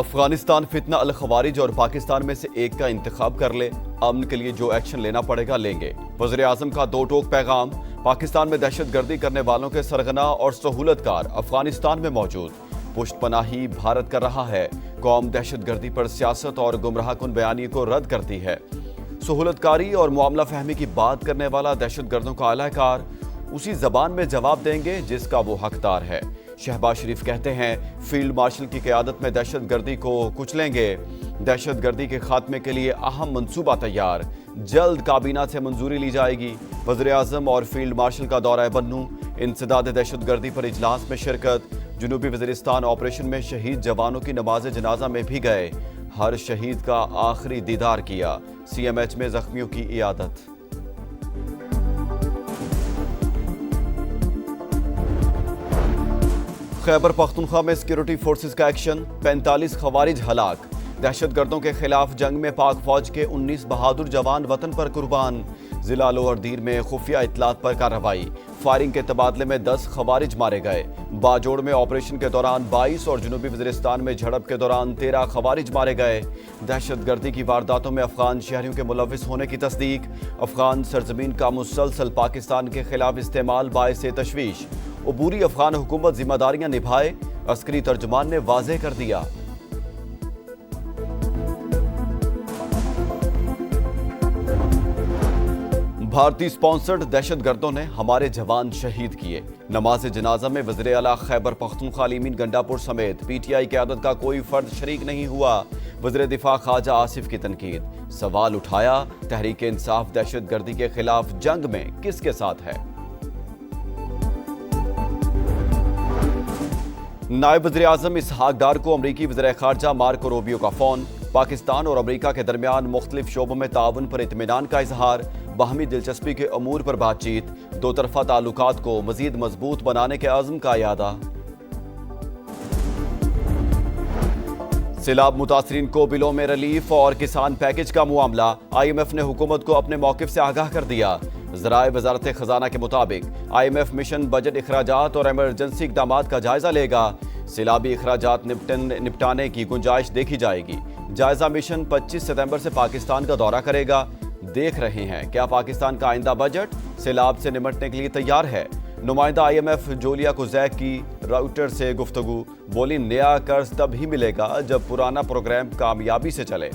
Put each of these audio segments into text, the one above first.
افغانستان فتنہ الخوارج اور پاکستان میں سے ایک کا انتخاب کر لے، امن کے لیے جو ایکشن لینا پڑے گا لیں گے۔ وزیر اعظم کا دو ٹوک پیغام۔ پاکستان میں دہشت گردی کرنے والوں کے سرغنہ اور سہولت کار افغانستان میں موجود۔ پشت پناہی بھارت کر رہا ہے، قوم دہشت گردی پر سیاست اور گمراہ کن بیانیے کو رد کرتی ہے۔ سہولت کاری اور معاملہ فہمی کی بات کرنے والا دہشت گردوں کا اعلی کار اسی زبان میں جواب دیں گے جس کا وہ حقدار ہے۔ شہباز شریف کہتے ہیں فیلڈ مارشل کی قیادت میں دہشت گردی کو کچلیں گے۔ دہشت گردی کے خاتمے کے لیے اہم منصوبہ تیار، جلد کابینہ سے منظوری لی جائے گی۔ وزیر اعظم اور فیلڈ مارشل کا دورہ بنوں، انسداد دہشت گردی پر اجلاس میں شرکت۔ جنوبی وزیرستان آپریشن میں شہید جوانوں کی نماز جنازہ میں بھی گئے، ہر شہید کا آخری دیدار کیا۔ سی ایم ایچ میں زخمیوں کی عیادت۔ خیبر پختونخوا میں سیکورٹی فورسز کا ایکشن، 45 خوارج ہلاک۔ دہشت گردوں کے خلاف جنگ میں پاک فوج کے 19 بہادر جوان وطن پر قربان۔ ضلع لوور دیر میں خفیہ اطلاعات پر کارروائی، فائرنگ کے تبادلے میں 10 خوارج مارے گئے۔ باجوڑ میں آپریشن کے دوران 22 اور جنوبی وزیرستان میں جھڑپ کے دوران 13 خوارج مارے گئے۔ دہشت گردی کی وارداتوں میں افغان شہریوں کے ملوث ہونے کی تصدیق۔ افغان سرزمین کا مسلسل پاکستان کے خلاف استعمال باعث تشویش۔ عبوری افغان حکومت ذمہ داریاں نبھائے، عسکری ترجمان نے واضح کر دیا۔ بھارتی سپانسرڈ دہشت گردوں نے ہمارے جوان شہید کیے۔ نماز جنازہ میں وزیر اعلیٰ خیبر پختونخوا علیمین گنڈا پور سمیت پی ٹی آئی قیادت کا کوئی فرد شریک نہیں ہوا۔ وزیر دفاع خواجہ آصف کی تنقید، سوال اٹھایا تحریک انصاف دہشت گردی کے خلاف جنگ میں کس کے ساتھ ہے؟ نائب وزیر اعظم اسحاق ڈار کو امریکی وزیر خارجہ مارکو روبیو کا فون۔ پاکستان اور امریکہ کے درمیان مختلف شعبوں میں تعاون پر اطمینان کا اظہار، باہمی دلچسپی کے امور پر بات چیت، دو طرفہ تعلقات کو مزید مضبوط بنانے کے عزم کا اعادہ۔ سیلاب متاثرین کو بلوں میں ریلیف اور کسان پیکج کا معاملہ، آئی ایم ایف نے حکومت کو اپنے موقف سے آگاہ کر دیا۔ ذرائع وزارت خزانہ کے مطابق I M F mission budget اخراجات اور ایمرجنسی اقدامات کا جائزہ لے گا۔ سیلابی اخراجات نپٹانے کی گنجائش دیکھی جائے گی۔ جائزہ مشن 25 ستمبر سے پاکستان کا دورہ کرے گا۔ دیکھ رہے ہیں کیا پاکستان کا آئندہ بجٹ سیلاب سے نمٹنے کے لیے تیار ہے؟ نمائندہ آئی ایم ایف جولیا کوزیک کی راؤٹر سے گفتگو، بولی نیا قرض تب ہی ملے گا جب پرانا پروگرام کامیابی سے چلے۔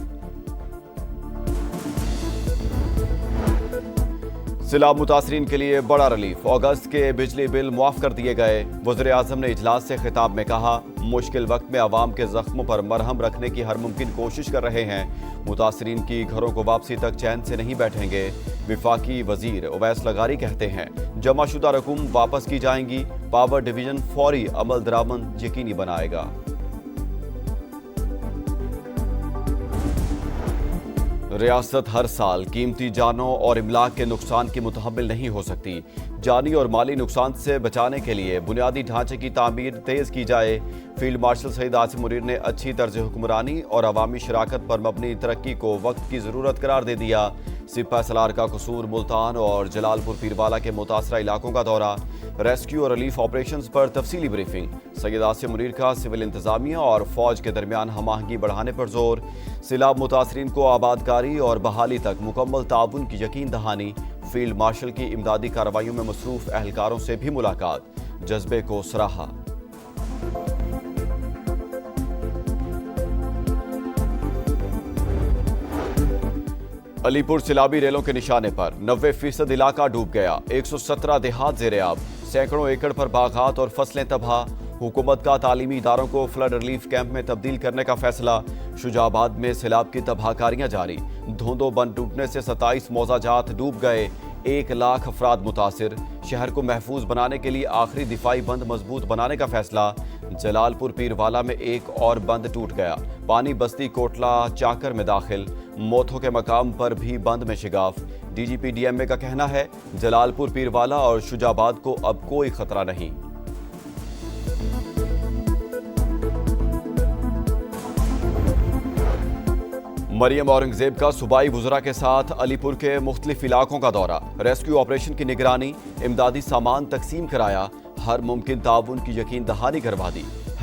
سیلاب متاثرین کے لیے بڑا ریلیف، اگست کے بجلی بل معاف کر دیے گئے۔ وزیر اعظم نے اجلاس سے خطاب میں کہا مشکل وقت میں عوام کے زخموں پر مرہم رکھنے کی ہر ممکن کوشش کر رہے ہیں، متاثرین کی گھروں کو واپسی تک چین سے نہیں بیٹھیں گے۔ وفاقی وزیر اویس لغاری کہتے ہیں جمع شدہ رقوم واپس کی جائیں گی، پاور ڈویژن فوری عمل درآمد یقینی بنائے گا۔ ریاست ہر سال قیمتی جانوں اور املاک کے نقصان کی متحمل نہیں ہو سکتی۔ جانی اور مالی نقصان سے بچانے کے لیے بنیادی ڈھانچے کی تعمیر تیز کی جائے۔ فیلڈ مارشل سعید عاصم منیر نے اچھی طرز حکمرانی اور عوامی شراکت پر مبنی ترقی کو وقت کی ضرورت قرار دے دیا۔ سپہ سالار کا قصور، ملتان اور جلال پور پیروالا کے متاثرہ علاقوں کا دورہ، ریسکیو اور ریلیف آپریشنز پر تفصیلی بریفنگ۔ سید عاصم منیر کا سول انتظامیہ اور فوج کے درمیان ہم آہنگی بڑھانے پر زور۔ سیلاب متاثرین کو آبادکاری اور بحالی تک مکمل تعاون کی یقین دہانی۔ فیلڈ مارشل کی امدادی کارروائیوں میں مصروف اہلکاروں سے بھی ملاقات، جذبے کو سراہا۔ علی پور سیلابی ریلوں کے نشانے پر 90% علاقہ ڈوب گیا، 117 دیہات زیر آب، سینکڑوں ایکڑ پر باغات اور فصلیں تباہ۔ حکومت کا تعلیمی اداروں کو فلڈ ریلیف کیمپ میں تبدیل کرنے کا فیصلہ۔ شجاع آباد میں سیلاب کی تباہ کاریاں جاری، دھوندوں بند ٹوٹنے سے 27 موضع جات ڈوب گئے، 1 لاکھ افراد متاثر۔ شہر کو محفوظ بنانے کے لیے آخری دفاعی بند مضبوط بنانے کا فیصلہ۔ جلال پور پیروالا میں ایک اور بند ٹوٹ گیا، پانی بستی کوٹلہ چاکر میں داخل، موتھوں کے مقام پر بھی بند میں شگاف۔ D G P D M A کا کہنا ہے جلال پور پیروالا اور شجاع آباد کو اب کوئی خطرہ نہیں۔ مریم اورنگزیب کا صوبائی وزراء کے ساتھ علی پور کے مختلف علاقوں کا دورہ، ریسکیو آپریشن کی نگرانی، امدادی سامان تقسیم کرایا، ہر ممکن تعاون کی یقین دہانی کروا دی۔